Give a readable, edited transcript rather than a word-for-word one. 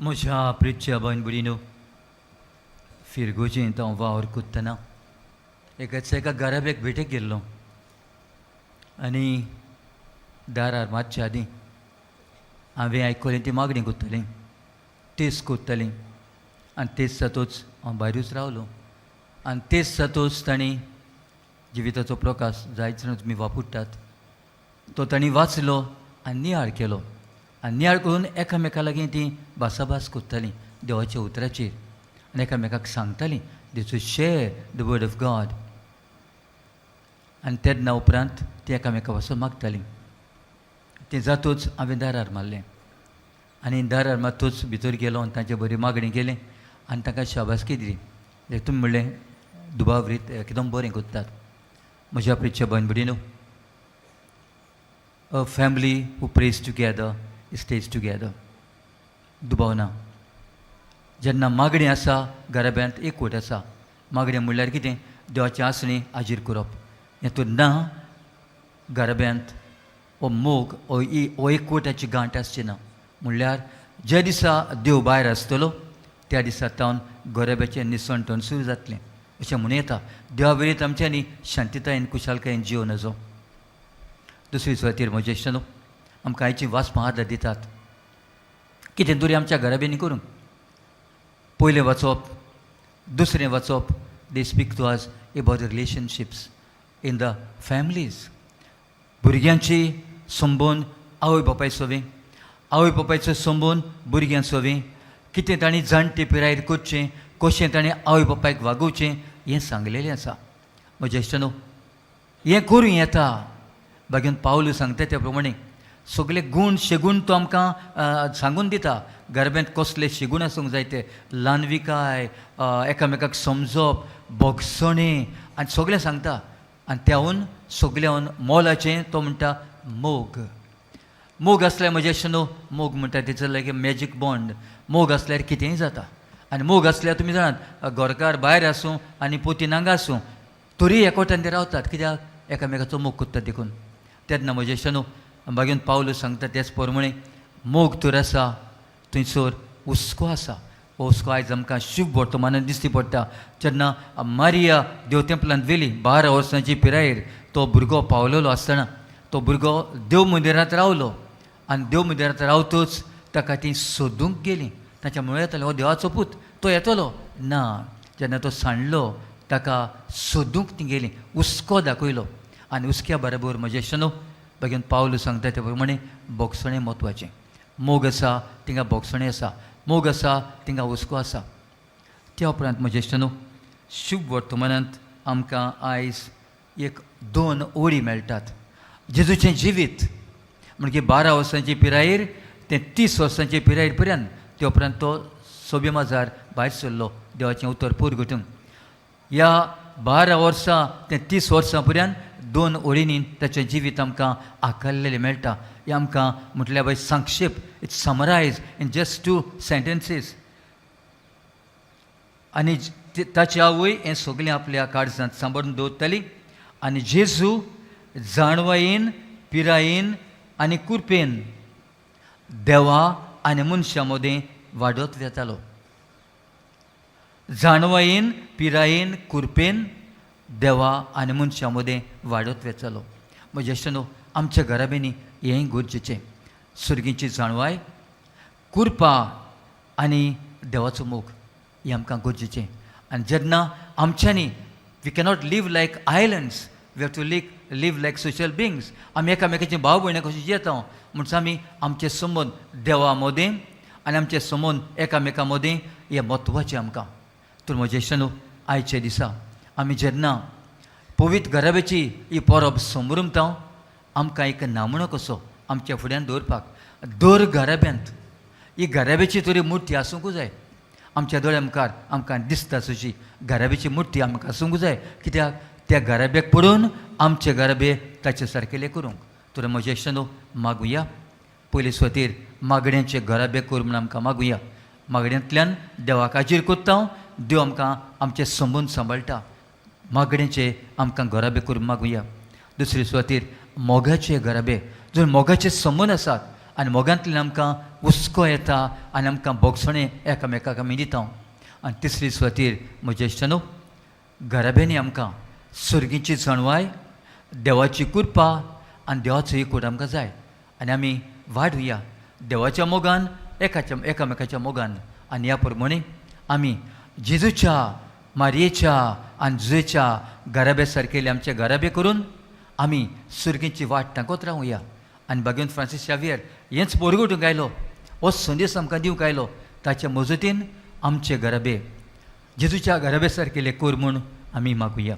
म्हज्या प्रितच्या भयण भयणीनो, फिरगोजींत हांव वावर कोत्तना एका गराब्याक भेटेक गेल्लो आनी दारार मातच्या आदीं हांवें आयकलें ती मागणी कोत्तलीं, तेच कोत्तलीं आनी तेच जातूच हांव भायरूच रावलो आनी तेच जातूच तांणी जिविताचो प्रकाश जायच न्हू तुमी वापुट्टात तो तांणी वाचलो आनी नियाळ केलो आनी नियाळ करून एकामेका लागीं तीं भासाभास कोत्तालीं देवाच्या उतराचेर आनी एकामेकाक सांगतालीं they should share the word of God आनी तेन्ना उपरांत तीं एकामेका वचून मागतालीं. तें जातूच हांवें दारार मारलें आनी दारार मारतूच भितर गेलो आनी तांचे बरी मागणी केली आनी तांकां शाबासकी दिली. तुमी म्हणलें दुबावरीत एकदम बरें कोत्तात. म्हज्या प्रितच्या भयण भयणीनो, अ फॅमिली हू प्रेज टुगेदर स्टेज टुगेदर. दुबाव ना. जेन्ना मागणी आसा गराब्यांत एकवट आसा. मागणी म्हणल्यार कितें? देवाची आसणी हाजीर करप. हेतून ना गराब्यांत हो मोग हो एकवटाची गांठ आसची ना. म्हणल्यार ज्या दिसा देव भायर आसतलो त्या दिसा तावन गराब्याचें निसणटण सुरू जातलें अशें म्हणून येता. देवा वेळीत आमच्यांनी शांतीतायेन कुशालकायेन जिवन नजो. दुसरी सुवातेर म्हजे इश्टानो, आमकां आयची वाचपां आदार दितात. कितें तरी आमच्या गराब्यांनी करूंक. पयलें वाचप, दुसरें वाचप, they speak to us about the relationships in the families. भुरग्यांची संबोवन आवय बापाय सोवें, आवय बापायचो संबोवन भुरग्यां सोवें. कितें तांणी जाणटे पिरायेर करचें, कशें ताणें आवय बापायक वागोवचें हें सांगलेलें आसा. म्हज्या इश्टानो, हें करूं येता. बागेन पावलू सांगता त्या प्रमाणे सगळे गूण शेगूण तो आमकां सांगून दिता. गरब्यांत कसले शेगूण आसूंक जाय ते ल्हानविकाय, एकामेकाक समजप, भोगसणें आनी सगळें सांगता. आनी त्याहून सगळ्याहून मोलाचें तो म्हणटा मोग. मोग आसल्यार म्हज्या इश्टानो, मोग म्हणटा तेचो लायक मॅजीक बॉन्ड. मोग आसल्यार कितेंय जाता. आनी मोग आसल्यार तुमी जाणात घरकार भायर आसूं आनी पोती नांगा आसूं तरी एकवटान ते रावतात. कित्याक एकामेकाचो मोग कोत्तात देखून. तेन्ना म्हज्या इश्टानो, बागेन पावलो सांगता तेच प्रमाणे मोग तर आसा थंयसर हुस्को आसा. हो हुस्को आयज आमकां शुभ वर्तमानांत दिश्टी पडटा. जेन्ना मारिया देव तेंपलांत गेली 12 वर्सांची पिरायेर तो भुरगो पावलेलो आसतना तो भुरगो देव मंदिरांत रावलो आनी देव मंदिरांत रावतूच ताका ती सोदूंक गेली. ताच्या मुळे येतालो हो देवाचो पूत, तो येतलो ना. जेन्ना तो सांडलो ताका सोदूंक ती गेली, हुस्को दाखयलो. आनी हुस्क्या बरोबर म्हज्या इश्टानो, बागेन पावलो सांगता त्या प्रमाणे भोगसणें म्हत्वाचें. मोग आसा थिंगा भोगसणें आसा, मोग आसा थिंगा हुस्को आसा. त्या उपरांत म्हज्या इश्टानो, शुभ वर्तमानांत आमकां आयज 1-2 ओळी मेळटात. जेजूचें जिवीत म्हणजे 12 वर्सांची पिरायेर ते 30 वर्सांचे पिरायेर पर्यंत. ते उपरांत तो 26 हजार भायर सरलो देवाचें उतर पुरगटूंक. ह्या 12 वर्सां ते 30 वर्सां पर्यंत 2 ओळींनी ताचें जिवीत आमकां आकारलेलें मेळटा. हें आमकां म्हटल्यार बाय संक्षेप, इट्स समरायज इन जस्ट 2 सेंटेन्सीस. आनी ताची आवय हें सगळें आपल्या काळजांत सांबाळून दवरताली. आनी जेजू जाणवायेन, पिरायेन आनी कुरपेन देवा आनी मनशां मदें वाडत वेतालो. जाणवायेन, पिरायेन, कुरपेन देवा आनी मनशां मदें वाडत वेचालो. म्हज्या इश्टानो, आमच्या घराबेनी हेंय गरजेचें. सुरगीची जाणवाय, कुरपा आनी देवाचो मोग हें आमकां गरजेचें. आनी जेन्ना आमच्यांनी we cannot live like islands, we have to live like social beings. आमी एकामेकाची भाव भयणां कशीं जियेता म्हणटा आमी आमचे संबंद देवा मदें आनी आमचे संबंद एकामेका मदें हें म्हत्वाचें आमकां. तर म्हज्या इश्टानो, आयचे दिसा आमी जेन्ना पवित्र गराब्याची ही परब समरुमता आमकां एक नामणो कसो आमच्या फुड्यान दवरपाक. दर गराब्यांत ही गराब्याची तरी मुर्ती आसूंकूच जाय. आमच्या दोळ्या मुखार आमकां दिसता तशी गराब्याची मुर्ती आमकां आसूंक जाय. कित्याक त्या गराब्याक पडून आमचे गराबे ताचे सारकेले करूंक. तर म्हज्या इश्टानो, मागुया. पयले सुवातेर मागण्यांचे गराबे कर म्हूण आमकां मागुया. मागण्यांतल्यान देवाक हाजीर कोत्ता. देव आमकां आमचे संबंद सांबाळटा. मागणेचे आमकां गराबे करून मागुया. दुसरे सुवातेर मोगाचे गराबे. जर मोगाचे संबंद आसात आनी मोगांतल्यान आमकां हुस्को येता आनी आमकां बोगसणें एकामेकाक आमी दिता. आनी तिसरी सुवातेर म्हजे इश्टनो, घराब्यांनी आमकां सुर्गीची जणवाय, देवाची कृपा आनी देवाचो एकूट आमकां जाय. आनी आमी वाडुया देवाच्या मोगान, एकामेकाच्या मोगान. आनी ह्या प्रमाणे आमी जेजूच्या, मारयेच्या आनी जुजेच्या घराबे सारकेले आमचे घराबे करून आमी सुर्गीची वाट दाखोवत रावुया. आनी भगवंत फ्रांसीस शावियर हेंच पोरगोटूंक आयलो, हो संदेश आमकां दिवंक आयलो. ताचे मजतीन आमचे घराबे जेजूच्या घराबे सारकेले कोर म्हूण आमी मागुया.